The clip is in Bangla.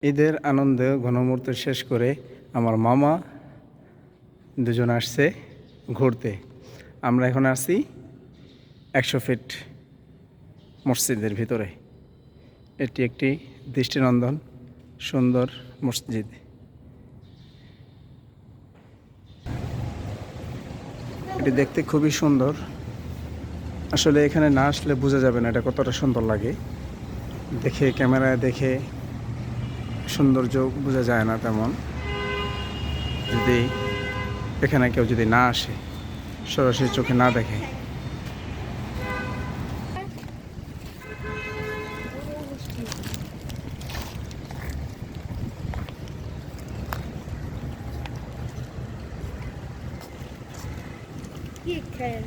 ঈদের আনন্দে ঘনমুহূর্ত শেষ করে আমার মামা দুজন আসছে ঘুরতে। আমরা এখন আছি 100 ফিট মসজিদের ভিতরে। এটি একটি দৃষ্টিনন্দন সুন্দর মসজিদ। এটি দেখতে খুবই সুন্দর। আসলে এখানে না আসলে বোঝা যাবে না এটা কতটা সুন্দর লাগে। দেখে ক্যামেরায় দেখে সৌন্দর্য বোঝা যায় না তেমন, যদি এখানে কেউ যদি না আসে, সরাসরি চোখে না দেখে। কি খেয়ে